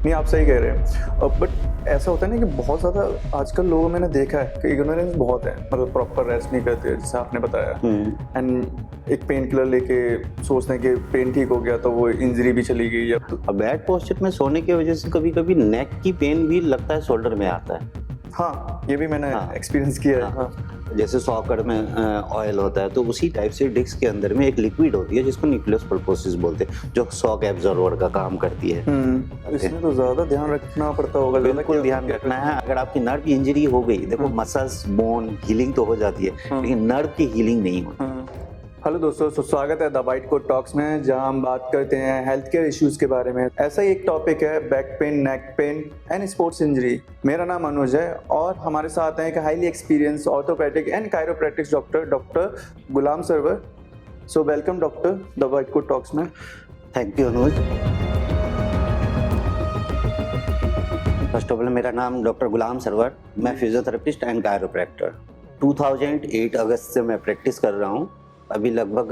नहीं, आप सही कह रहे हैं। बट ऐसा होता है ना कि बहुत ज़्यादा आजकल लोगों मैंने देखा है कि इग्नोरेंस बहुत है, मतलब प्रॉपर रेस्ट नहीं करते जैसे आपने बताया। एंड एक पेन किलर लेके सोचते हैं कि पेन ठीक हो गया तो वो इंजरी भी चली गई। अब बैड पोस्चर में सोने की वजह से कभी कभी नेक की पेन भी लगता है शोल्डर में आता है। हाँ, ये भी मैंने हाँ, एक्सपीरियंस किया है। हाँ, जैसे सॉकर में ऑयल होता है तो उसी टाइप से डिस्क के अंदर में एक लिक्विड होती है जिसको न्यूक्लियस पल्पोसिस बोलते हैं, जो शॉक एब्जॉर्बर का काम करती है। इसमें तो ज़्यादा ध्यान रखना पड़ता होगा। बिल्कुल ध्यान रखना है। अगर आपकी नर्व की इंजरी हो गई, देखो मसल्स बोन हीलिंग तो हो जाती है लेकिन नर्व की हीलिंग नहीं होती। हेलो दोस्तों, स्वागत है द वाइट कोट टॉक्स में, जहां हम बात करते हैं हेल्थ केयर इश्यूज के बारे में। ऐसा ही एक टॉपिक है back pain, neck pain and sports injury. मेरा नाम अनुज है और हमारे साथ हैं एक highly experience orthopaedic and chiropractics doctor Ghulam Sarwar. So welcome doctor the white coat talks में। Thank you Anuj. First of all मेरा नाम डॉक्टर गुलाम सरवर, मैं फिजियोथेरेपिस्ट एंड कायरोप्रैक्टर। 2008 अगस्त से मैं प्रैक्टिस कर रहा हूँ। अभी लगभग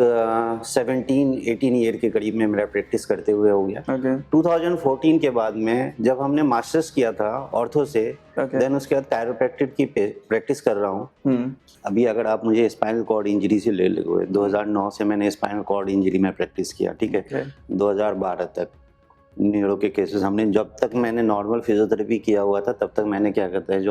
17-18 ईयर के करीब में मेरा प्रैक्टिस करते हुए हो गया। 2014 के बाद में जब हमने मास्टर्स किया था ऑर्थो से, देन उसके बाद कायरोप्रैक्टिक की प्रैक्टिस कर रहा हूँ। अभी अगर आप मुझे स्पाइनल कॉर्ड इंजरी से ले लोगे, 2009 से मैंने स्पाइनल कॉर्ड इंजरी में प्रैक्टिस किया, ठीक है। 2012 तक न्यूरो के केसेस हमने, जब तक मैंने नॉर्मल फिजियोथेरेपी किया हुआ था तब तक मैंने क्या कहते हैं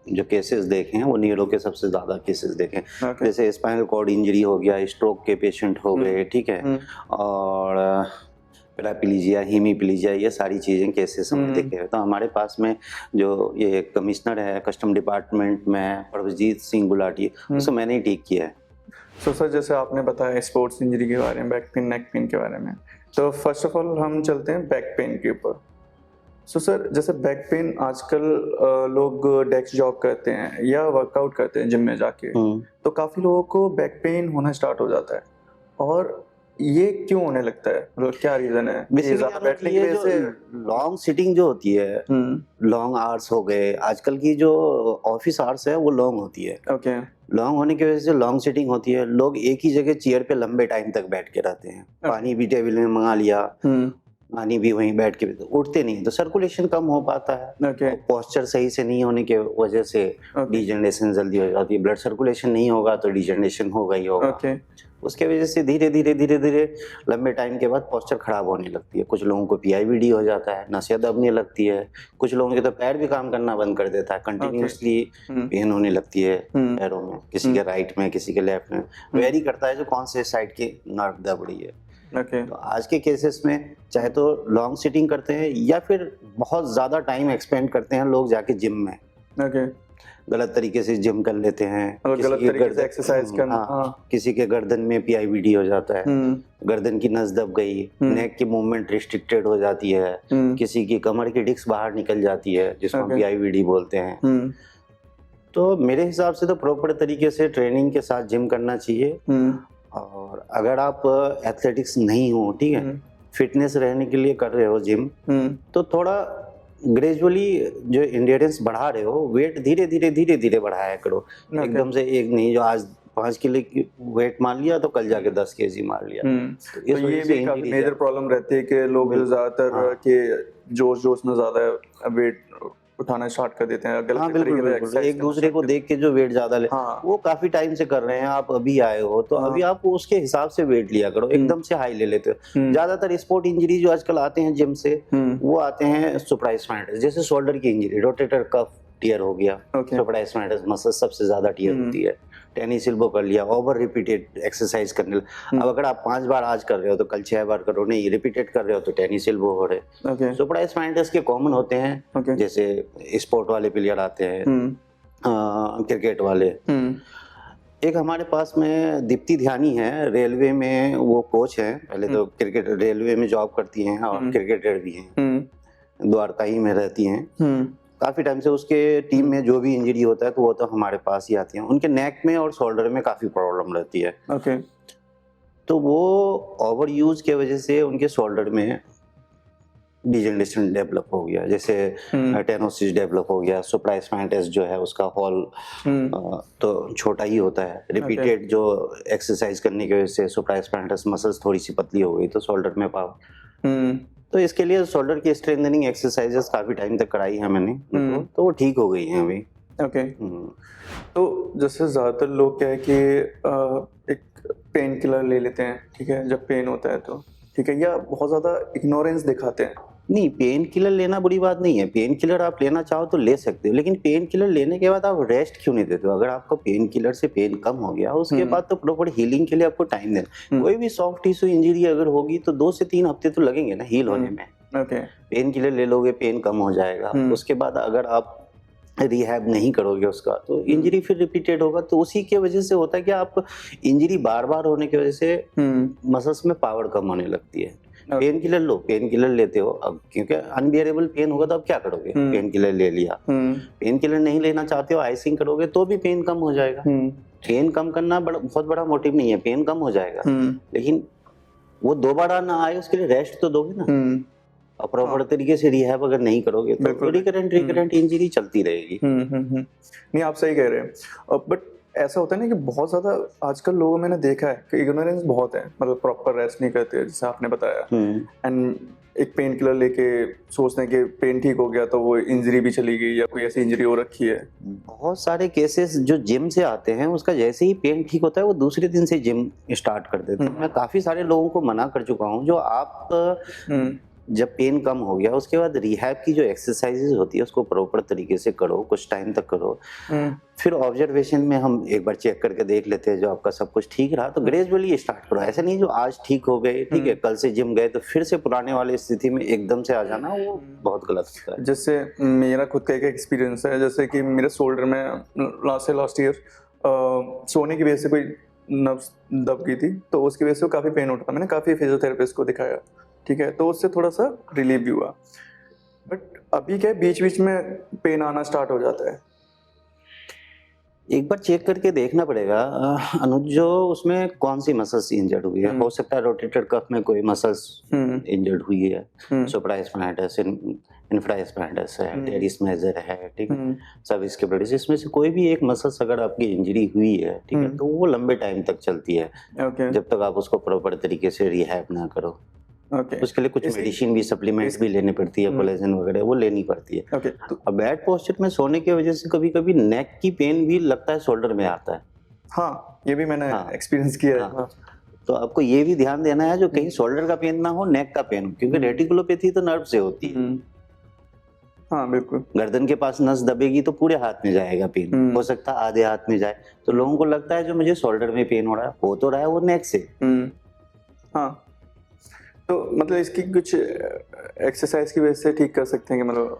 जो केसेस देखे हैं वो न्यूरो के सबसे ज़्यादा केसेस देखे हैं। जैसे स्पाइनल कॉर्ड इंजरी हो गया, स्ट्रोक के पेशेंट हो गए, ठीक है, और पैराप्लीजिया, हीमीप्लीजिया, ये सारी चीज़ें केसेस हमने देखे हैं। तो हमारे पास में जो ये कमिश्नर है कस्टम डिपार्टमेंट में, प्रभजीत सिंह गुलाटी, उसको मैंने ही ठीक किया है। सो सर, जैसे आपने बताया स्पोर्ट्स इंजरी के बारे में, बैक पेन, नेक पेन के बारे में, तो फर्स्ट ऑफ ऑल हम चलते हैं बैक पेन के ऊपर। सो सर, जैसे बैक पेन आजकल लोग डेस्क जॉब करते हैं या वर्कआउट करते हैं जिम में जाके, तो काफ़ी लोगों को बैक पेन होना स्टार्ट हो जाता है। और ये क्यों होने लगता है, मतलब क्या रीज़न है? बैठने की वजह से? लॉन्ग सिटिंग जो होती है, लॉन्ग आवर्स हो गए, आजकल की जो ऑफिस आवर्स है वो लॉन्ग होती है। ओके। लॉन्ग होने की वजह से लॉन्ग सिटिंग होती है, लोग एक ही जगह चेयर पे लंबे टाइम तक बैठ के रहते हैं। पानी भी टेबल में मंगा लिया, पानी भी वहीं बैठ के, उठते नहीं, तो सर्कुलेशन कम हो पाता है। पोस्चर सही से नहीं होने की वजह से डिजनरेशन जल्दी हो जाती है। ब्लड सर्कुलेशन नहीं होगा तो डिजनरेशन होगा ही होगा। उसके वजह से धीरे धीरे लंबे टाइम के बाद पोस्चर खराब होने लगती है। कुछ लोगों को पीआईवीडी हो जाता है, नसें दबने लगती है, कुछ लोगों के तो पैर भी काम करना बंद कर देता है, कंटिन्यूसली पेन होने लगती है पैरों में, किसी के राइट में, किसी के लेफ्ट में, वेरी करता है जो कौन से साइड की नर्व दब रही है। तो आज के केसेस में चाहे तो लॉन्ग सिटिंग करते हैं या फिर बहुत ज़्यादा टाइम एक्सपेंड करते हैं लोग जाके जिम में। गलत तरीके से जिम कर लेते हैं, गलत तरीके से एक्सरसाइज करना। किसी के गर्दन में पीआईवीडी हो जाता है, गर्दन की नस दब गई, नेक की मूवमेंट रिस्ट्रिक्टेड हो जाती है, किसी की कमर की डिस्क बाहर निकल जाती है जिसको हम पीआईवीडी बोलते हैं। तो मेरे हिसाब से तो प्रॉपर तरीके से ट्रेनिंग के साथ जिम करना चाहिए। और अगर आप एथलेटिक्स नहीं हो, ठीक है, फिटनेस रहने के लिए कर रहे हो जिम, तो थोड़ा ग्रेजुअली जो एंड्योरेंस बढ़ा रहे हो, वेट धीरे धीरे बढ़ाया करो। एकदम से एक नहीं, जो आज 5 किलो की वेट मान लिया तो कल जाके 10 केजी मार लिया। तो ये भी काफी मेजर प्रॉब्लम रहती है कि लोग ज्यादातर के जोश में ज्यादा वेट उठाना स्टार्ट कर देते हैं। बिल्कुल, एक दूसरे को देख के जो वेट ज्यादा ले, वो काफी टाइम से कर रहे हैं, आप अभी आए हो तो अभी आप उसके हिसाब से वेट लिया करो। एकदम से हाई ले लेते हो। ज्यादातर स्पोर्ट इंजरी जो आजकल आते हैं जिम से, वो आते हैं सुप्रास्पाइनस, जैसे शोल्डर की इंजरी, रोटेटर कफ टियर हो गया, सुप्रास्पाइनस मसल सबसे ज्यादा टियर होती है। टेनिस एल्बो कर लिया, ओवर रिपीटेड एक्सरसाइज करने। अब अगर आप 5 बार आज कर रहे हो तो कल 6 बार करो, नहीं रिपीटेड कर रहे हो तो टेनिस एल्बो हो रहे। सुप्रास्पाइनस के कॉमन होते हैं, जैसे स्पोर्ट वाले प्लेयर आते हैं, क्रिकेट वाले। एक हमारे पास में दीप्ति ध्यानी है, रेलवे में वो कोच है, पहले तो क्रिकेट रेलवे में जॉब करती हैं और क्रिकेटर भी हैं, द्वारका ही में रहती हैं। काफी टाइम से उसके टीम में जो भी इंजरी होता है तो वो तो हमारे पास ही आती है। उनके नेक में और शोल्डर में काफी प्रॉब्लम रहती है। तो वो ओवर यूज के वजह से उनके शोल्डर में डिजनरेशन डेवलप हो गया, जैसे टेनोसिस डेवलप हो गया। सुप्रास्पाइनस जो है उसका हॉल तो छोटा ही होता है। रिपीटेड जो एक्सरसाइज करने की वजह से सुप्रास्पाइनस मसल्स थोड़ी सी पतली हो गई तो शोल्डर में पावर तो इसके लिए शोल्डर की स्ट्रेंथनिंग एक्सरसाइजेस काफी टाइम तक कराई है मैंने, तो वो ठीक हो गई हैं अभी। ओके। तो जैसे ज्यादातर लोग क्या है कि एक पेन किलर ले लेते हैं, ठीक है, जब पेन होता है तो, ठीक है, या बहुत ज्यादा इग्नोरेंस दिखाते हैं। नहीं, पेन किलर लेना बुरी बात नहीं है, पेन किलर आप लेना चाहो तो ले सकते हो, लेकिन पेन किलर लेने के बाद आप रेस्ट क्यों नहीं देते हो? अगर आपको पेन किलर से पेन कम हो गया उसके बाद तो प्रॉपर हीलिंग के लिए आपको टाइम देना। कोई भी सॉफ्ट टिश्यू इंजरी अगर होगी तो 2 से 3 हफ्ते तो लगेंगे ना हील होने में। ओके। पेन किलर ले लोगे, पेन कम हो जाएगा, उसके बाद अगर आप रिहैब नहीं करोगे उसका तो इंजरी फिर रिपीटेड होगा। तो उसी के वजह से होता है कि आप इंजरी बार बार होने की वजह से मसल्स में पावर कम होने लगती है। पेन किलर लो, पेन किलर लेते हो अब, क्योंकि अनबियरेबल पेन होगा तो अब क्या करोगे? पेन किलर ले लिया। पेन किलर नहीं लेना चाहते हो, आइसिंग करोगे तो भी पेन कम हो जाएगा। पेन कम करना बहुत बड़ा मोटिव नहीं है, पेन कम हो जाएगा, लेकिन वो दोबारा ना आए उसके लिए रेस्ट तो दोगे ना। और प्रॉपर तरीके से रिहैब अगर नहीं करोगे तो रिकरेंट इंजरी चलती रहेगी। नहीं, आप सही कह रहे हैं। बट ऐसा होता है ना कि बहुत ज्यादा आजकल लोगों मैंने देखा है कि इग्नोरेंस बहुत है, मतलब प्रॉपर रेस्ट नहीं करते जैसे आपने बताया, एंड एक पेन किलर लेके सोचते हैं कि पेन ठीक हो गया तो वो इंजरी भी चली गई या कोई ऐसी इंजरी हो रखी है। बहुत सारे केसेस जो जिम से आते हैं, उसका जैसे ही पेन ठीक होता है वो दूसरे दिन से जिम स्टार्ट कर देते हैं। मैं काफी सारे लोगों को मना कर चुका हूँ, जो आप जब पेन कम हो गया उसके बाद रिहैब की जो एक्सरसाइजेज होती है उसको प्रॉपर तरीके से करो, कुछ टाइम तक करो, फिर ऑब्जर्वेशन में हम एक बार चेक करके देख लेते हैं। जो आपका सब कुछ ठीक रहा तो ग्रेजुअली स्टार्ट करो। ऐसा नहीं जो आज ठीक हो गए, ठीक है, कल से जिम गए तो फिर से पुराने वाले स्थिति में एकदम से आ जाना, वो बहुत गलत होता है। जैसे मेरा खुद का एक एक्सपीरियंस है, जैसे कि मेरे शोल्डर में लास्ट ईयर सोने की वजह से कोई नर्व्स दब गई थी, तो उसकी वजह से काफी पेन होता था। मैंने काफी फिजियोथेरेपिस्ट को दिखाया, ठीक है, तो उससे थोड़ा सा रिलीफ भी हुआ। बट अभी क्या है, बीच बीच में पेन आना स्टार्ट हो जाता है। एक बार चेक करके देखना पड़ेगा अनुज, जो उसमें कौन सी मसल्स इंजर्ड हुई है। हो सकता है रोटेटर कफ में कोई मसल्स इंजर्ड हुई है, सुप्रास्पाइनस, इंफ्रास्पाइनस है, टेरिस मेजर है, ठीक है, सब इसके ब्रेडिस, इसमें से कोई भी एक मसल्स अगर आपकी इंजरी हुई है, ठीक है, तो वो लंबे टाइम तक चलती है, जब तक आप उसको प्रॉपर तरीके से रिहैब ना करो। उसके लिए कुछ मेडिसिन भी, सप्लीमेंट्स भी लेनी पड़ती है, कोलेजन वगैरह वो लेनी पड़ती है। अब बैड पोस्चर में सोने की वजह से कभी कभी नेक की पेन भी लगता है शोल्डर में आता है। हाँ, ये भी मैंने एक्सपीरियंस किया है। तो आपको ये भी ध्यान देना है जो कहीं शोल्डर का पेन ना हो, नेक का पेन हो, क्योंकि रेटिकुलोपैथी तो नर्व से होती है। हाँ बिल्कुल। गर्दन के पास नस दबेगी तो पूरे हाथ में जाएगा पेन, हो सकता है आधे हाथ में जाए। तो लोगों को लगता है जो मुझे शोल्डर में पेन हो तो रहा है वो नेक से। हाँ, तो मतलब इसकी कुछ एक्सरसाइज की वजह से ठीक कर सकते हैं कि मतलब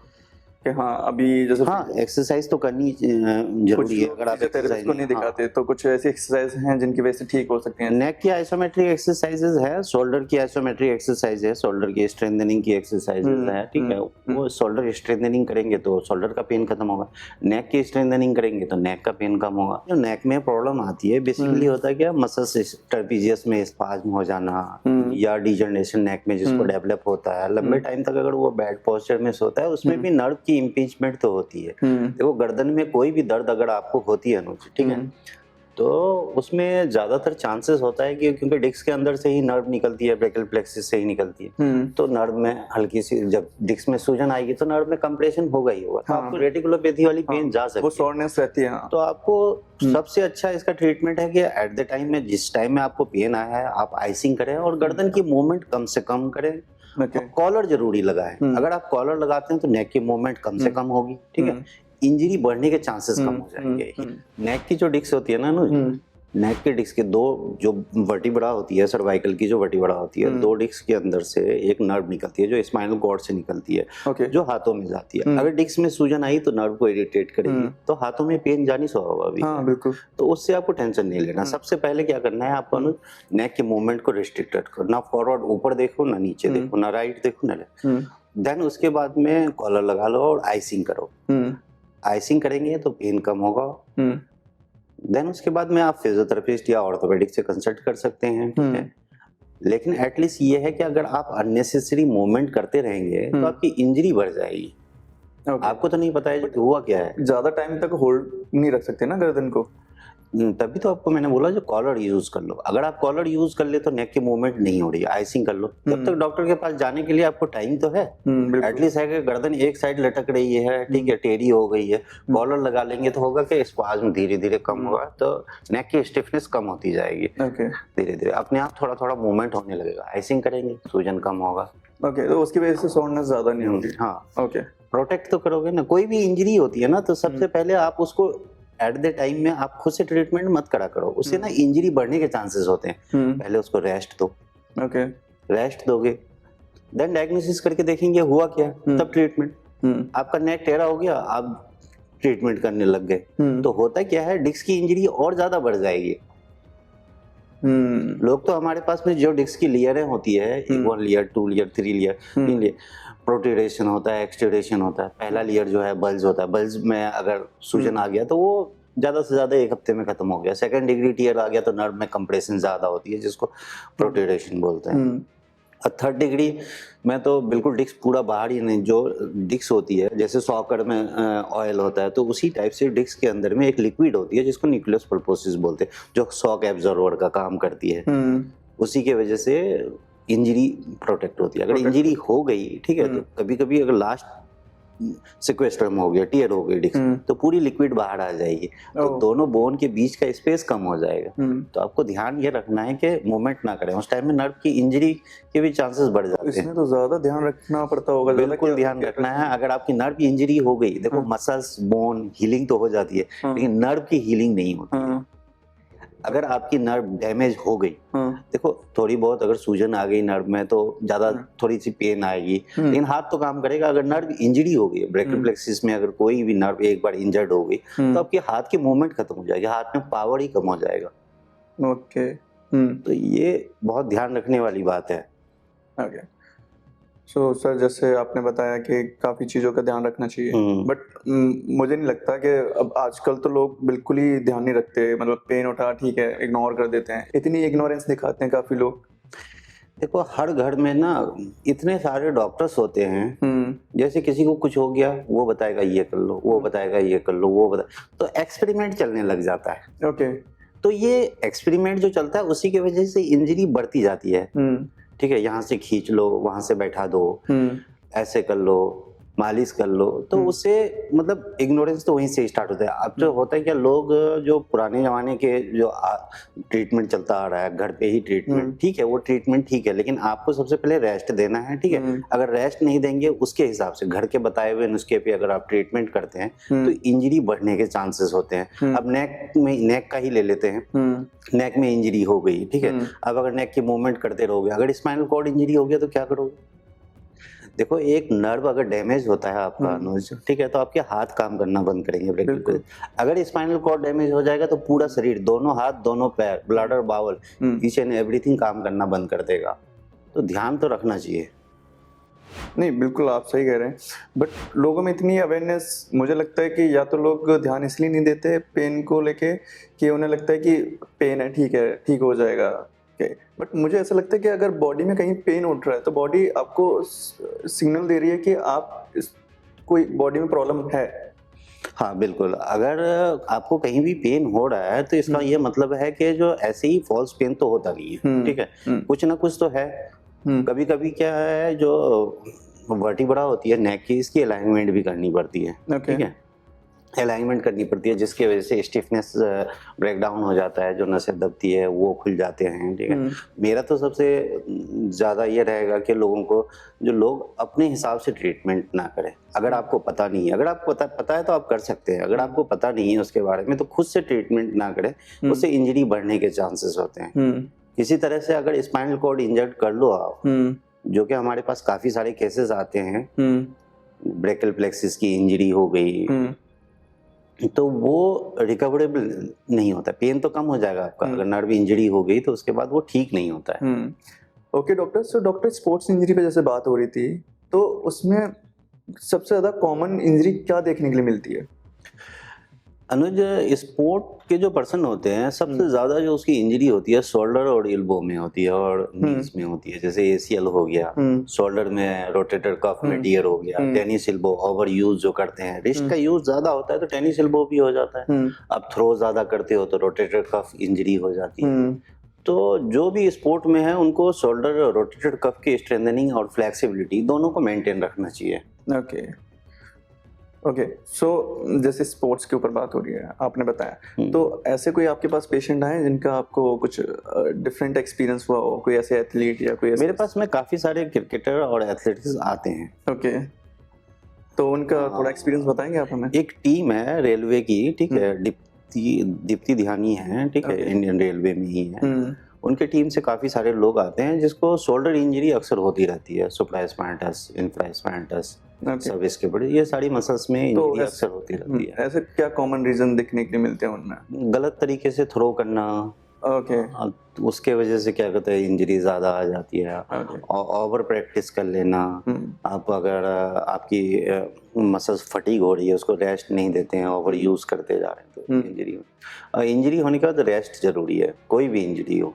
कि हाँ अभी जैसे एक्सरसाइज तो करनी जरूरी है। अगर आप एक्सरसाइज को नहीं दिखाते तो कुछ ऐसी एक्सरसाइज हैं जिनकी वजह से ठीक हो सकती हैं। नेक की आइसोमेट्रिक एक्सरसाइजेज है, शोल्डर की आइसोमेट्रिक एक्सरसाइज है, शोल्डर की स्ट्रेंथनिंग की एक्सरसाइजेज है, ठीक है। वो शोल्डर स्ट्रेंथनिंग करेंगे तो शोल्डर का पेन खत्म होगा, नेक की स्ट्रेंथनिंग करेंगे तो नेक का पेन कम होगा। जो नेक में प्रॉब्लम आती है बेसिकली होता है क्या, मसल्स ट्रेपीजियस में स्पाज्म हो जाना या डिजनरेशन नेक में जिसको डेवलप होता है लंबे टाइम तक, अगर वो बैड पोस्चर में सोता है उसमें भी नर्व की इम्पीचमेंट तो होती है। देखो गर्दन में कोई भी दर्द अगर आपको होती है अनुज, ठीक है, तो उसमें ज्यादातर चांसेस होता है कि क्योंकि डिस्क के अंदर से ही नर्व निकलती है, ब्रेकियल प्लेक्सिस से ही निकलती है, तो नर्व में हल्की सी जब डिस्क में सूजन आएगी तो नर्व में कंप्रेशन होगा ही होगा। तो आपको रेटिकुलोपैथी वाली पेन जा सकती है, वो सोरनेस रहती है। तो आपको सबसे अच्छा इसका ट्रीटमेंट है कि एट द टाइम में, जिस टाइम में आपको पेन आया है, आप आइसिंग करें और गर्दन की मूवमेंट कम से कम करें। कॉलर जरूरी लगाएं। अगर आप कॉलर लगाते हैं तो नेक की मूवमेंट कम से कम होगी, ठीक है, इंजरी बढ़ने के चांसेस कम हो जाएंगे। नेक की जो डिस्क होती है ना, नेक के डिस्क के दो जो वर्टिब्रा होती है, सर्वाइकल की जो वर्टिब्रा होती है, दो डिस्क के अंदर से एक नर्व निकलती है जो स्पाइनल कॉर्ड से निकलती है, जो हाथों में जाती है। अगर डिस्क में सूजन आई तो नर्व को इरिटेट करेगी, तो हाथों में पेन जानी स्वाभाविक है। बिल्कुल। तो उससे आपको टेंशन नहीं लेना। सबसे पहले क्या करना है, आपको नेक के मूवमेंट को रिस्ट्रिक्टेड करो, ना फॉरवर्ड ऊपर देखो, ना नीचे देखो, ना राइट देखो, ना लेफ्ट। देन उसके बाद में कॉलर लगा लो और आइसिंग करो। आइसिंग करेंगे तो पेन कम होगा। देन उसके बाद में आप फिजियोथेरेपिस्ट या ऑर्थोपेडिक से कंसल्ट कर सकते हैं, ठीक है। लेकिन एटलीस्ट ये है कि अगर आप अननेसेसरी मूवमेंट करते रहेंगे तो आपकी इंजरी बढ़ जाएगी। आपको तो नहीं पता है हुआ क्या है। ज्यादा टाइम तक होल्ड नहीं रख सकते ना गर्दन को। तभी तो आपको मैंने बोला जो कॉलर यूज कर लो। अगर आप कॉलर यूज कर ले तो नेक की मूवमेंट नहीं हो रही है, आइसिंग कर लो। तब तक डॉक्टर के पास जाने के लिए आपको टाइम तो है। एटलीस्ट है कि गर्दन एक साइड लटक रही है, ठीक है, टेढ़ी हो गई है, कॉलर लगा लेंगे तो होगा कि स्पाज्म धीरे धीरे कम होगा, तो नेक की स्टिफनेस कम होती जाएगी। धीरे धीरे अपने आप थोड़ा थोड़ा मूवमेंट होने लगेगा। आइसिंग करेंगे, सूजन कम होगा। ओके, तो उसकी वजह से सोरनेस ज्यादा नहीं होगी। हाँ, ओके। प्रोटेक्ट तो करोगे ना। कोई भी इंजरी होती है ना, तो सबसे पहले आप उसको एट द टाइम में आप खुद से ट्रीटमेंट मत करा करो, उससे ना इंजरी बढ़ने के चांसेस होते हैं। पहले उसको रेस्ट दो। ओके। रेस्ट दोगे, देन डायग्नोसिस करके देखेंगे हुआ क्या, तब ट्रीटमेंट। आपका नेक टेढ़ा हो गया, आप ट्रीटमेंट करने लग गए, तो होता क्या है, डिस्क की इंजरी और ज्यादा बढ़ जाएगी। लोग तो हमारे पास में जो डिस्क की लेयरें होती है, 1 लेयर, 2 लेयर, 3 लेयर, 3 लेयर, प्रोट्रूडेशन होता है, एक्सट्रूडेशन होता है। पहला लेयर जो है बल्ज होता है, बल्ज में अगर सूजन आ गया तो वो ज्यादा से ज्यादा 1 हफ्ते में खत्म हो गया। सेकंड डिग्री टीयर आ गया तो नर्व में कंप्रेशन ज्यादा होती है, जिसको प्रोट्रूडेशन बोलते हैं। और 3rd डिग्री में तो बिल्कुल डिस्क पूरा बाहर ही नहीं, जो डिस्क होती है जैसे सॉकर में ऑयल होता है, तो उसी टाइप से डिस्क के अंदर में एक लिक्विड होती है जिसको न्यूक्लियस पल्पोसिस बोलते हैं, जो शॉक एब्जॉर्बर का काम करती है। उसी के वजह से इंजरी प्रोटेक्ट होती है। अगर इंजरी हो गई, ठीक है, तो कभी कभी अगर लास्ट सिक्वेस्टर में हो गया, टीयर हो गई डिस्क, तो पूरी लिक्विड बाहर आ जाएगी, तो दोनों बोन के बीच का स्पेस कम हो जाएगा। तो आपको ध्यान ये रखना है कि मूवमेंट ना करें, उस टाइम में नर्व की इंजरी के भी चांसेस बढ़ जाते हैं। इसमें तो ज्यादा ध्यान रखना पड़ता होगा। बिल्कुल ध्यान रखना है। अगर आपकी नर्व की इंजरी हो गई, देखो मसल्स, बोन हीलिंग तो हो जाती है, लेकिन नर्व की हीलिंग नहीं होती है। अगर आपकी नर्व डैमेज हो गई, देखो थोड़ी बहुत अगर सूजन आ गई नर्व में तो ज्यादा थोड़ी सी पेन आएगी, लेकिन हाथ तो काम करेगा। अगर नर्व इंजरी हो गई, ब्रैकियल प्लेक्सिस में अगर कोई भी नर्व एक बार इंजर्ड हो गई, तो आपके हाथ की मूवमेंट खत्म हो जाएगी, हाथ में पावर ही कम हो जाएगा। ओके। तो ये बहुत ध्यान रखने वाली बात है। ओके। सो सर, जैसे आपने बताया कि काफ़ी चीज़ों का ध्यान रखना चाहिए, बट मुझे नहीं लगता कि अब आजकल तो लोग बिल्कुल ही ध्यान नहीं रखते। मतलब पेन उठा, ठीक है, इग्नोर कर देते हैं। इतनी इग्नोरेंस दिखाते हैं काफ़ी लोग। देखो हर घर में ना इतने सारे डॉक्टर्स होते हैं, जैसे किसी को कुछ हो गया वो बताएगा ये कर लो, वो बताएगा ये कर लो, वो तो एक्सपेरिमेंट चलने लग जाता है। ओके। तो ये एक्सपेरिमेंट जो चलता है उसी की वजह से इंजरी बढ़ती जाती है। ठीक है, यहाँ से खींच लो, वहां से बैठा दो, ऐसे कर लो, मालिश कर लो, तो उससे मतलब इग्नोरेंस तो वहीं से स्टार्ट होता है। अब जो होता है क्या, लोग जो पुराने जमाने के जो ट्रीटमेंट चलता आ रहा है, घर पे ही ट्रीटमेंट, ठीक है, वो ट्रीटमेंट ठीक है, लेकिन आपको सबसे पहले रेस्ट देना है। ठीक है, अगर रेस्ट नहीं देंगे उसके हिसाब से घर के बताए हुए नुस्खे पे अगर आप ट्रीटमेंट करते हैं तो इंजरी बढ़ने के चांसेस होते हैं। अब नेक का ही ले लेते हैं, नेक में इंजरी हो गई, ठीक है, अब अगर नेक की मूवमेंट करते रहोगे, अगर स्पाइनल कॉर्ड इंजरी हो गया तो क्या करोगे? देखो एक नर्व अगर डैमेज होता है आपका अनुज, ठीक है, तो आपके हाथ काम करना बंद करेंगे। अगर स्पाइनल कॉर्ड डैमेज हो जाएगा तो पूरा शरीर, दोनों हाथ, दोनों पैर, bladder, bowel, each and everything काम करना बंद कर देगा। तो ध्यान तो रखना चाहिए। नहीं, बिल्कुल आप सही कह रहे हैं, बट लोगों में इतनी अवेयरनेस, मुझे लगता है कि या तो लोग ध्यान इसलिए नहीं देते पेन को लेके कि उन्हें लगता है कि पेन है, ठीक है, ठीक हो जाएगा। बट मुझे ऐसा लगता है कि अगर बॉडी में कहीं पेन उठ रहा है तो बॉडी आपको सिग्नल दे रही है कि आप कोई बॉडी में प्रॉब्लम है। हाँ बिल्कुल, अगर आपको कहीं भी पेन हो रहा है तो इसका ये मतलब है कि जो ऐसे ही फॉल्स पेन तो होता नहीं है, ठीक है, कुछ ना कुछ तो है। कभी कभी क्या है, जो वर्टिब्रा होती है नेक की, इसकी अलाइनमेंट भी करनी पड़ती है। ठीक है, अलाइनमेंट करनी पड़ती है, जिसके वजह से स्टिफनेस ब्रेक डाउन हो जाता है, जो नसें दबती है वो खुल जाते हैं। ठीक है, मेरा तो सबसे ज़्यादा ये रहेगा कि लोगों को, जो लोग अपने हिसाब से ट्रीटमेंट ना करें। अगर आपको पता नहीं है, अगर आपको पता है तो आप कर सकते हैं, अगर आपको पता नहीं है उसके बारे में तो खुद से ट्रीटमेंट ना करें, उससे इंजरी बढ़ने के चांसेस होते हैं। किसी तरह से अगर स्पाइनल कॉर्ड इंजर्ड कर लो आप, जो कि हमारे पास काफ़ी सारे केसेस आते हैं, ब्रैकियल प्लेक्सिस की इंजरी हो गई, तो वो रिकवरेबल नहीं होता। पेन तो कम हो जाएगा आपका, अगर नर्व इंजरी हो गई तो उसके बाद वो ठीक नहीं होता है। Okay doctor, so doctor sports injury पे जैसे बात हो रही थी, तो उसमें सबसे ज़्यादा कॉमन इंजरी क्या देखने के लिए मिलती है? अनुज, स्पोर्ट के जो पर्सन होते हैं सबसे ज्यादा जो उसकी इंजरी होती है शोल्डर और एल्बो में होती है और नीज में होती है। जैसे एसीएल हो गया, शोल्डर में रोटेटर कफ में टियर हो गया, टेनिस एल्बो ओवर यूज जो करते हैं, रिस्ट का यूज ज्यादा होता है तो टेनिस एल्बो भी हो जाता है। अब थ्रो ज्यादा करते हो तो रोटेटर कफ इंजरी हो जाती है। तो जो भी स्पोर्ट में है उनको शोल्डर और रोटेटर कफ की स्ट्रेंथनिंग और फ्लेक्सिबिलिटी दोनों को मेंटेन रखना चाहिए। ओके सो जैसे स्पोर्ट्स के ऊपर बात हो रही है, आपने बताया, तो ऐसे कोई आपके पास पेशेंट आए जिनका आपको कुछ डिफरेंट एक्सपीरियंस हुआ हो, कोई ऐसे एथलीट या कोई ऐसे? मेरे पास में काफी सारे क्रिकेटर और एथलीट्स आते हैं। ओके, तो उनका थोड़ा एक्सपीरियंस बताएंगे आप हमें? एक टीम है रेलवे की, ठीक है, दीप्ति धियानी है, ठीक है, इंडियन रेलवे में ही है। उनके टीम से काफी सारे लोग आते हैं जिसको शोल्डर इंजरी अक्सर होती रहती है, सुप्रास्पाइनटस, इंफ्रास्पाइनटस, सब इसके बड़े ये सारी मसल्स में इंजरी अक्सर होती रहती है। ऐसे क्या कॉमन रीजन देखने के लिए मिलते हैं उनमें? गलत तरीके से थ्रो करना, उसके वजह से क्या कहते हैं इंजरी ज्यादा आ जाती है। ओवर प्रैक्टिस कर लेना, आप अगर आपकी मसल्स फटीग हो रही है उसको रेस्ट नहीं देते हैं, ओवर यूज करते जा रहे हैं तो इंजरी होने के बाद रेस्ट जरूरी है, कोई भी इंजरी हो।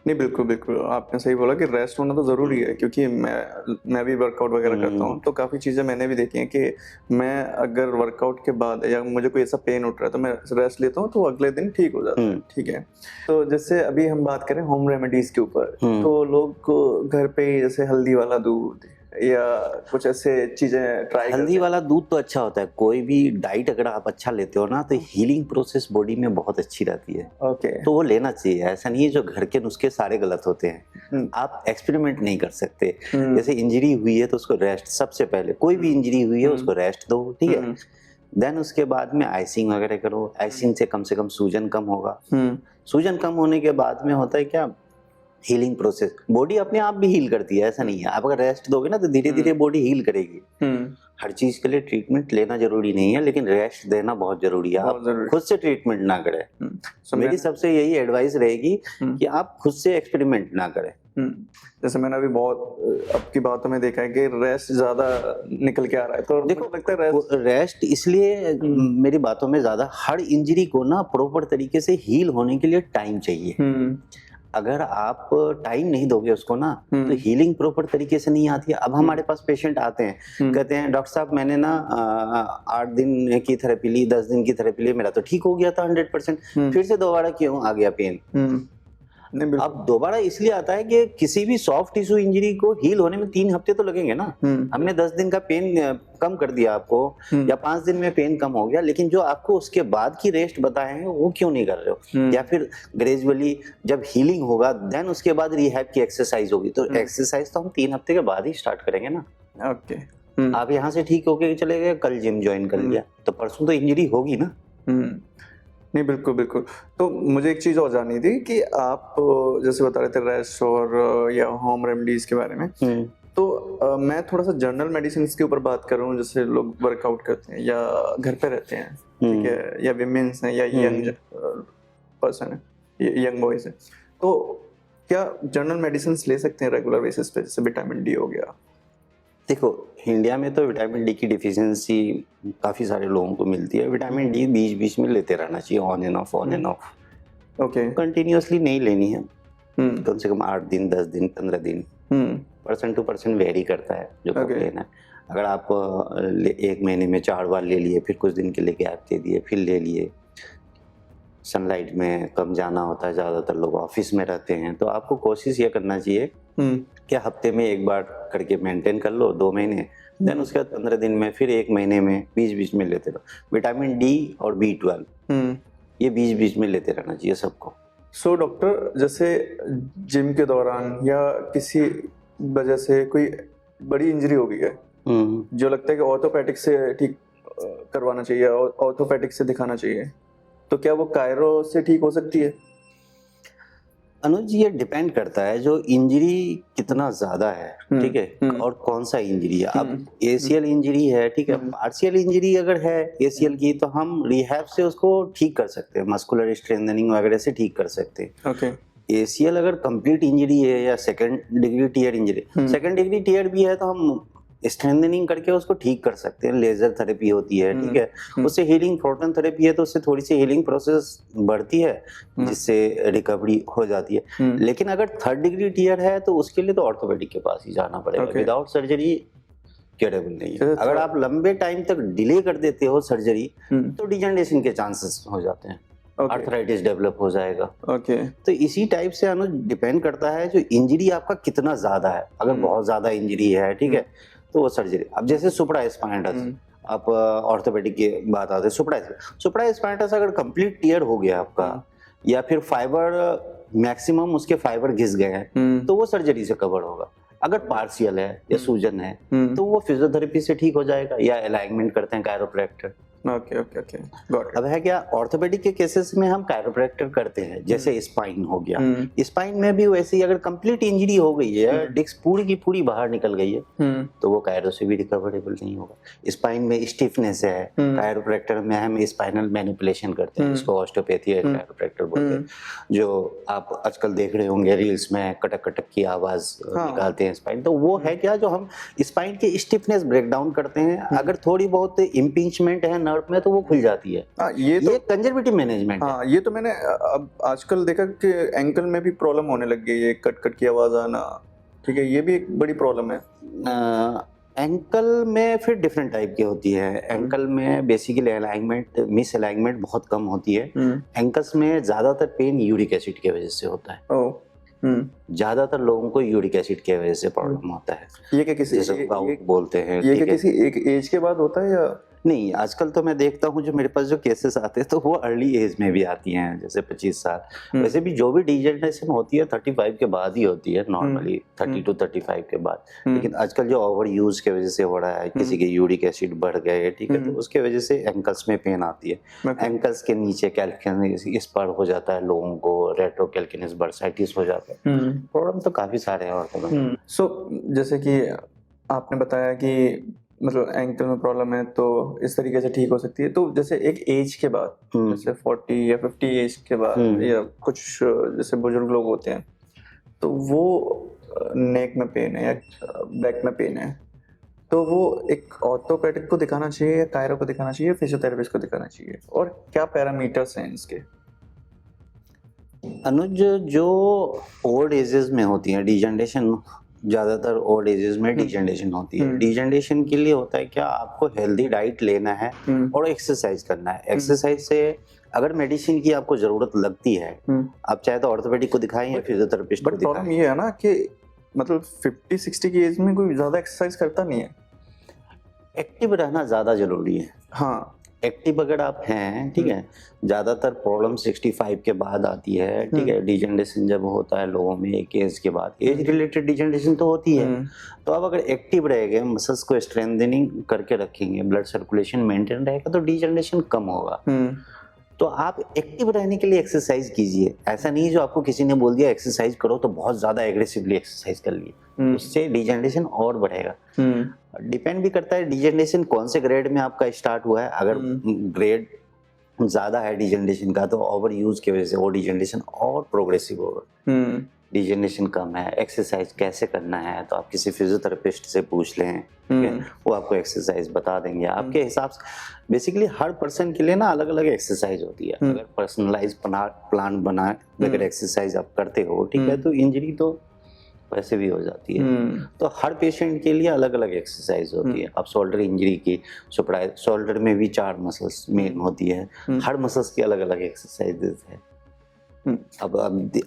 नहीं, बिल्कुल बिल्कुल आपने सही बोला कि रेस्ट होना तो ज़रूरी है, क्योंकि मैं भी वर्कआउट वगैरह करता हूँ तो काफ़ी चीज़ें मैंने भी देखी हैं कि मैं अगर वर्कआउट के बाद या मुझे कोई ऐसा पेन उठ रहा है तो मैं रेस्ट लेता हूँ तो अगले दिन ठीक हो जाता है। ठीक है, तो जैसे अभी हम बात करें होम रेमेडीज के ऊपर, तो लोग घर पे ही जैसे हल्दी वाला दूध या कुछ ऐसे चीजें ट्राई। हल्दी वाला दूध तो अच्छा होता है, कोई भी डाइट अगर आप अच्छा लेते हो ना तो हीलिंग प्रोसेस बॉडी में बहुत अच्छी रहती है। तो वो लेना चाहिए, ऐसा नहीं है जो घर के नुस्खे सारे गलत होते हैं। आप एक्सपेरिमेंट नहीं कर सकते। जैसे इंजरी हुई है तो उसको रेस्ट, सबसे पहले कोई भी इंजरी हुई है उसको रेस्ट दो, ठीक है, देन उसके बाद में आइसिंग वगैरह करो। आइसिंग से कम सूजन कम होगा। सूजन कम होने के बाद में होता है क्या, हीलिंग प्रोसेस, बॉडी अपने आप भी हील करती है, ऐसा नहीं है। आप अगर रेस्ट दोगे ना तो धीरे धीरे बॉडी हील करेगी। हर चीज के लिए ट्रीटमेंट लेना जरूरी नहीं है, लेकिन रेस्ट देना बहुत जरूरी है। आप खुद से ट्रीटमेंट ना करें। मेरी सबसे यही एडवाइस रहेगी कि आप खुद से एक्सपेरिमेंट ना करें। जैसे मैंने अभी बहुत आपकी बातों में देखा है कि रेस्ट ज्यादा निकल के आ रहा है, तो देखो लगता है रेस्ट इसलिए मेरी बातों में ज्यादा, हर इंजरी को ना प्रॉपर तरीके से हील होने के लिए टाइम चाहिए। अगर आप टाइम नहीं दोगे उसको ना तो हीलिंग प्रॉपर तरीके से नहीं आती है। अब हमारे पास पेशेंट आते हैं, कहते हैं डॉक्टर साहब मैंने ना 8 दिन की थेरेपी ली, 10 दिन की थेरेपी ली, मेरा तो ठीक हो गया था 100%, फिर से दोबारा क्यों आ गया पेन? अब दोबारा इसलिए आता है कि किसी भी सॉफ्ट टिश्यू इंजरी को हील होने में 3 हफ्ते तो लगेंगे ना। हमने 10 दिन का पेन कम कर दिया आपको या 5 दिन में पेन कम हो गया, लेकिन जो आपको उसके बाद की रेस्ट बताए हैं वो क्यों नहीं कर रहे हो? या फिर ग्रेजुअली जब हीलिंग होगा देन उसके बाद रिहैब की एक्सरसाइज होगी, तो एक्सरसाइज तो हम 3 हफ्ते के बाद ही स्टार्ट करेंगे ना। आप यहाँ से ठीक होके चले गए, कल जिम ज्वाइन कर लिया तो परसों तो इंजरी होगी ना। नहीं, बिल्कुल बिल्कुल। तो मुझे एक चीज़ और जाननी थी कि आप जैसे बता रहे थे रेस्ट और या होम रेमेडीज के बारे में, तो मैं थोड़ा सा जनरल मेडिसिन के ऊपर बात कर रहा हूँ। जैसे लोग वर्कआउट करते हैं या घर पे रहते हैं, ठीक है, या विमेन्स हैं या यंग पर्सन है, यंग बॉयज है, तो क्या जनरल मेडिसिन ले सकते हैं रेगुलर बेसिस पे? जैसे विटामिन डी हो गया। देखो इंडिया में तो विटामिन डी की डिफिशियंसी काफी सारे लोगों को मिलती है। विटामिन डी बीच बीच में लेते रहना चाहिए, on end of. Okay, continuously नहीं लेनी है, कम से कम 8 दिन, 10 दिन, 15 दिन, पर्सन टू पर्सन वेरी करता है जो कब लेना है। अगर आप 1 महीने में 4 बार ले लिए, फिर कुछ दिन के लिए गैप दे दिए, फिर ले लिए। सनलाइट में कम जाना होता है, ज्यादातर लोग ऑफिस में रहते हैं, तो आपको कोशिश ये करना चाहिए कि हफ्ते में 1 बार करके मेंटेन कर लो 2 महीने, देन उसके बाद 15 दिन में, फिर 1 महीने में, बीच बीच में लेते रहो। विटामिन डी और B12 ये बीच बीच में लेते रहना चाहिए सबको। सो डॉक्टर, जैसे जिम के दौरान या किसी वजह से कोई बड़ी इंजरी हो गई है जो लगता है कि ऑर्थोपेडिक से ठीक करवाना चाहिए, ऑर्थोपेडिक से दिखाना चाहिए, तो क्या वो कायरो से ठीक हो सकती है? अनुज, ये डिपेंड करता है जो इंजरी कितना ज्यादा है, ठीक है, और कौन सा इंजरी है। अब एसीएल इंजरी है, ठीक है, पार्शियल इंजरी अगर है एसीएल की तो हम रिहैब से उसको ठीक कर सकते हैं, मस्कुलर स्ट्रेंथनिंग वगैरह से ठीक कर सकते हैं। एसीएल अगर कंप्लीट इंजरी है या second degree tear injury, second degree tear भी है तो हम स्ट्रेंथनिंग करके उसको ठीक कर सकते हैं। लेजर थेरेपी होती है, ठीक है, उससे हीलिंग, प्रोटॉन थेरेपी है तो उससे थोड़ी सी हीलिंग प्रोसेस बढ़ती है जिससे रिकवरी हो जाती है। लेकिन अगर 3rd डिग्री टीयर है तो उसके लिए तो ऑर्थोपेडिक के पास ही जाना पड़ेगा। विदाउट सर्जरी क्योरेबल नहीं है। अगर आप लंबे टाइम तक डिले कर देते हो सर्जरी तो डिजनरेशन के चांसेस हो जाते हैं, आर्थराइटिस डेवलप हो जाएगा। तो इसी टाइप से अनुज डिपेंड करता है जो इंजरी आपका कितना ज्यादा है। अगर बहुत ज्यादा इंजरी है, ठीक है, तो वो सर्जरी। अब जैसे सुप्रा स्पाइनटस, आप ऑर्थोपेडिक की बात आते हैं, सुप्रा स्पाइनटस अगर कंप्लीट टियर हो गया आपका, या फिर फाइबर मैक्सिमम उसके फाइबर घिस गए हैं, तो वो सर्जरी से कवर होगा। अगर पार्शियल है या सूजन है तो वो फिजियोथेरेपी से ठीक हो जाएगा, या अलाइनमेंट करते हैं chiropractor. Okay okay okay, got it. अब है क्या, ऑर्थोपेडिक के केसेस में हम कायरोप्रैक्टर करते हैं, जैसे स्पाइन हो गया, स्पाइन में भी वैसे ही अगर कंप्लीट इंजरी हो गई है, डिस्क पूरी की पूरी बाहर निकल गई है, तो वो कायरो से भी रिकवरेबल नहीं होगा। स्पाइन में स्टिफनेस है, कायरोप्रैक्टर में हम स्पाइनल मैनिपुलेशन करते हैं, इसको ऑस्टियोपैथी है कायरोप्रैक्टर बोलते हैं, जो आप आजकल देख रहे होंगे रील्स में, कटक कटक की आवाज निकालते हैं स्पाइन। तो वो है क्या, जो हम स्पाइन के स्टिफनेस ब्रेक डाउन करते हैं। अगर थोड़ी बहुत इम्पिंचमेंट है में तो वो खुल जाती है। ये कंजर्वेटिव मैनेजमेंट है। ये तो मैंने अब आजकल देखा कि एंकल में भी प्रॉब्लम होने लग गई है, कट कट की आवाज आना, ठीक है, ये भी एक बड़ी प्रॉब्लम है। एंकल में फिर डिफरेंट टाइप की होती है। एंकल में बेसिकली अलाइनमेंट, मिस अलाइनमेंट बहुत कम होती है। एंकल्स में ज्यादातर पेन यूरिक एसिड की वजह से होता है। ज्यादातर लोगों को यूरिक एसिड की वजह से प्रॉब्लम होता है। ये क्या किसी बोलते हैं, ये क्या किसी एक एज के बाद होता है या नहीं? आजकल तो मैं देखता हूँ जो मेरे पास जो केसेस आते हैं तो वो अर्ली एज में भी आती हैं, जैसे 25 साल। वैसे भी जो भी डिजनरेशन होती है 35 के बाद ही होती है नॉर्मली, 30 to 35 के बाद। लेकिन आजकल जो ओवर यूज की वजह से हो रहा है, किसी के यूरिक एसिड बढ़ गए, ठीक है, तो उसके वजह से एंकल्स में पेन आती है। एंकल्स के नीचे कैल्किनस स्पर हो जाता है लोगों को, रेट्रोकैल्किनस बर्साइटिस हो जाता है। प्रॉब्लम तो काफी सारे हैं। और सो जैसे कि आपने बताया कि मतलब एंकल में प्रॉब्लम है तो इस तरीके से ठीक हो सकती है। तो जैसे एक एज के बाद, जैसे 40 या 50 एज के बाद, या कुछ जैसे बुजुर्ग लोग होते हैं तो वो नेक में पेन है या बैक में पेन है, तो वो एक ऑर्थोपेडिक को दिखाना चाहिए या कायरो को दिखाना चाहिए, फिजियोथेरेपिस्ट को दिखाना चाहिए, और क्या पैरामीटर्स हैं इसके? अनुज, जो ओल्ड एजेस में होती है डिजनरेशन, ज्यादातर ओल्ड एजेस में डिजनरेशन होती है। डिजनरेशन के लिए होता है क्या, आपको हेल्दी डाइट लेना है और एक्सरसाइज करना है। एक्सरसाइज से अगर मेडिसिन की आपको जरूरत लगती है, आप चाहे तो ऑर्थोपेडिक को दिखाएं या फिजियोथेरेपिस्ट को दिखाएं। प्रॉब्लम ये है ना कि मतलब 50-60 की एज में कोई ज्यादा एक्सरसाइज करता नहीं है। एक्टिव रहना ज्यादा जरूरी है। हाँ, एक्टिव अगर आप हैं, ठीक है, ज्यादातर प्रॉब्लम 65 के बाद आती है, ठीक है। डिजनरेशन जब होता है लोगों में एक एज के बाद, एज रिलेटेड डिजनरेशन तो होती है, तो आप अगर एक्टिव रहेंगे, मसल्स को स्ट्रेंथनिंग करके रखेंगे, ब्लड सर्कुलेशन मेंटेन रहेगा, तो डिजनरेशन कम होगा। तो आप एक्टिव रहने के लिए एक्सरसाइज कीजिए। ऐसा नहीं जो आपको किसी ने बोल दिया एक्सरसाइज करो तो बहुत ज्यादा एग्रेसिवली एक्सरसाइज कर लिए, उससे डिजनरेशन और बढ़ेगा। डिपेंड भी करता है डिजनरेशन कौन से ग्रेड में आपका स्टार्ट हुआ है। अगर ग्रेड ज्यादा है डिजनरेशन का तो ओवर यूज की वजह से वो डिजनरेशन और प्रोग्रेसिव होगा। डिजनरेशन कम है, एक्सरसाइज कैसे करना है तो आप किसी फिजियोथेरेपिस्ट से पूछ लें, ठीक है, वो आपको एक्सरसाइज बता देंगे आपके हिसाब से। बेसिकली हर पर्सन के लिए ना अलग अलग एक्सरसाइज होती है। अगर पर्सनलाइज प्लान बना अगर एक्सरसाइज आप करते हो, ठीक है, तो इंजरी तो वैसे भी हो जाती है। तो हर पेशेंट के लिए अलग अलग एक्सरसाइज होती है। अब शोल्डर इंजरी की, शोल्डर में भी 4 मसल्स मेन होती है, हर मसल्स की अलग अलग एक्सरसाइजेस है। अब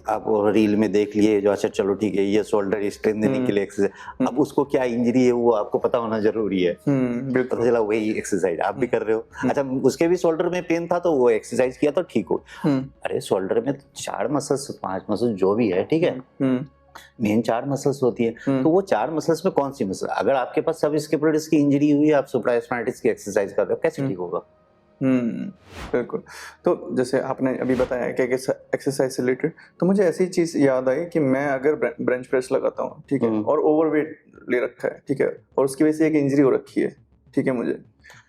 आप रील में देख लिए जो, अच्छा चलो ठीक है, ये शोल्डर स्ट्रेंथनिंग के लिए एक्सरसाइज, अब उसको क्या इंजरी है वो आपको पता होना जरूरी है। पता चला वही एक्सरसाइज आप भी कर रहे हो, अच्छा उसके भी शोल्डर में पेन था तो वो एक्सरसाइज किया तो ठीक हो। अरे शोल्डर में 4 मसल्स 5 मसल्स जो भी है, ठीक है, मेन 4 मसल्स होती है, तो वो 4 मसल्स में कौन सी मसल, अगर आपके पास सब स्कैपुलरिस की इंजरी हुई है, आप सुप्रास्पाइनटिस की एक्सरसाइज कर रहे हो, कैसे ठीक होगा? बिल्कुल। तो जैसे आपने अभी बताया कि एक्सरसाइज से रिलेटेड, तो मुझे ऐसी चीज याद आई कि मैं अगर बेंच प्रेस लगाता हूँ, ठीक है, और ओवरवेट ले रखा है, ठीक है, और उसकी वजह से एक इंजरी हो रखी है, ठीक है, मुझे,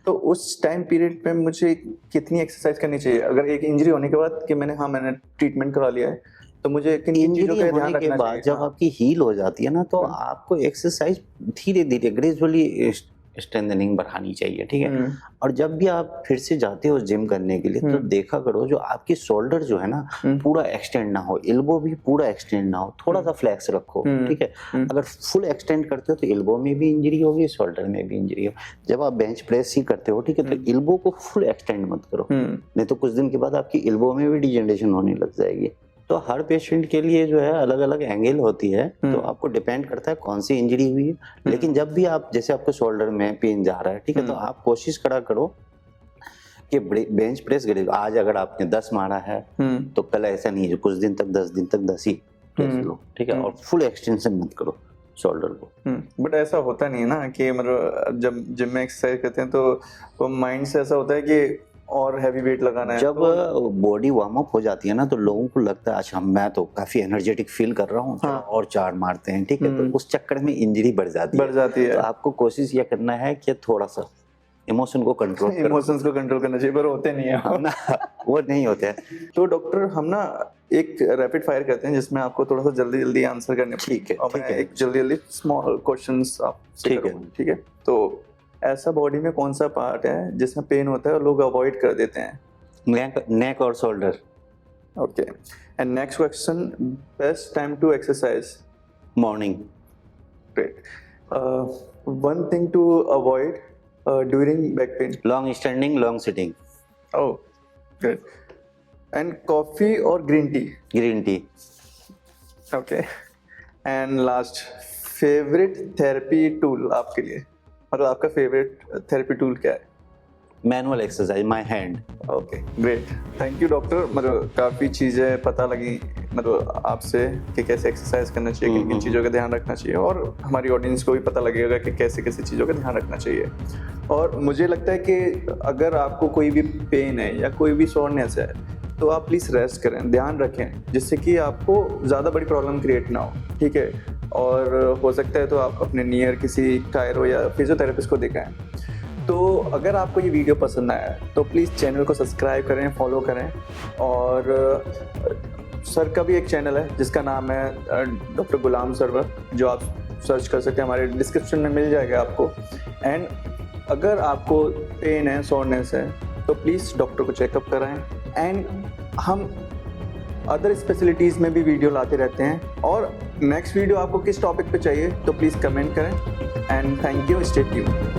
तो उस टाइम पीरियड पे मुझे कितनी एक्सरसाइज करनी चाहिए? अगर एक इंजरी होने के बाद कि मैंने ट्रीटमेंट करा लिया है, तो मुझे किन किन चीजों इंजरी का ध्यान होने के रखना बाद चाहिए? जब हाँ। आपकी हील हो जाती है ना, तो आपको एक्सरसाइज धीरे धीरे ग्रेजुअली स्ट्रेंथनिंग बढ़ानी चाहिए, ठीक है। और जब भी आप फिर से जाते हो जिम करने के लिए, तो देखा करो जो आपकी शोल्डर जो है ना पूरा एक्सटेंड ना हो, एल्बो भी पूरा एक्सटेंड ना हो, थोड़ा सा फ्लैक्स रखो, ठीक है। अगर फुल एक्सटेंड करते हो तो एल्बो में भी इंजरी होगी, शोल्डर में भी इंजरी हो। जब आप बेंच प्रेस ही करते हो, ठीक है, तो एल्बो को फुल एक्सटेंड मत करो, नहीं तो कुछ दिन के बाद आपकी एल्बो में भी डिजेनरेशन होने लग जाएगी। तो हर पेशेंट के लिए जो है अलग अलग एंगल होती है, तो आपको डिपेंड करता है कौन सी इंजरी हुई है। लेकिन जब भी आप, जैसे आपको शोल्डर में पेन जा रहा है, ठीक है, तो आप कोशिश करो कि बेंच प्रेस करें। आज अगर आपने 10 मारा है तो कल ऐसा नहीं है, कुछ दिन तक 10 दिन तक 10 ही प्रेस लो, ठीक है, और फुल एक्सटेंशन मत करो शोल्डर को। बट ऐसा होता नहीं है ना कि मतलब जब जिम में एक्सरसाइज करते हैं तो माइंड से ऐसा होता है कि और हैवी वेट लगाना है। जब बॉडी वार्म अप हो जाती है ना, तो लोगों को लगता है अच्छा मैं तो काफी एनर्जेटिक फील कर रहा हूँ, और 4 मारते हैं, ठीक है, तो उस चक्कर में इंजरी बढ़ जाती है। तो आपको कोशिश ये करना है कि थोड़ा सा इमोशन को कंट्रोल करना चाहिए, पर होते नहीं है ना, वो नहीं होते हैं। तो डॉक्टर हम ना एक रैपिड फायर करते हैं जिसमें आपको थोड़ा सा जल्दी जल्दी आंसर करने ठीक है, ठीक है। एक जल्दी जल्दी स्मॉल क्वेश्चंस आपसे करूंगा, ठीक है। तो ऐसा बॉडी में कौन सा पार्ट है जिसमें पेन होता है और लोग अवॉइड कर देते हैं? नेक और shoulder. Okay, and next question, best time to exercise? Morning. Great. One thing to avoid during back pain? Long standing, long sitting. Oh great. And coffee और green tea? Green tea. Okay, and last, favourite therapy tool आपके लिए, मतलब आपका favourite therapy tool क्या है? Manual exercise, my hand. Okay great, thank you doctor. मतलब काफ़ी चीज़ें पता लगी मतलब आपसे कि कैसे एक्सरसाइज करना चाहिए, किन किन चीज़ों का ध्यान रखना चाहिए, और हमारी ऑडियंस को भी पता लगेगा कि कैसे कैसे चीज़ों का ध्यान रखना चाहिए। और मुझे लगता है कि अगर आपको कोई भी पेन है या कोई भी सोरनेस है तो आप प्लीज़ रेस्ट करें, ध्यान रखें, जिससे कि आपको ज़्यादा बड़ी प्रॉब्लम क्रिएट ना हो, ठीक है। और हो सकता है तो आप अपने नियर किसी कायरो या फिजियोथेरेपिस्ट को दिखाएं। तो अगर आपको ये वीडियो पसंद आया तो प्लीज़ चैनल को सब्सक्राइब करें, फॉलो करें। और सर का भी एक चैनल है जिसका नाम है डॉक्टर गुलाम सरवर, जो आप सर्च कर सकते हैं, हमारे डिस्क्रिप्शन में मिल जाएगा आपको। एंड अगर आपको पेन है, सोरनेस है, तो प्लीज़ डॉक्टर को चेकअप कराएं। एंड हम अदर स्पेशलिटीज़ में भी वीडियो लाते रहते हैं, और नेक्स्ट वीडियो आपको किस टॉपिक पे चाहिए तो प्लीज़ कमेंट करें। And thank you, stay tuned.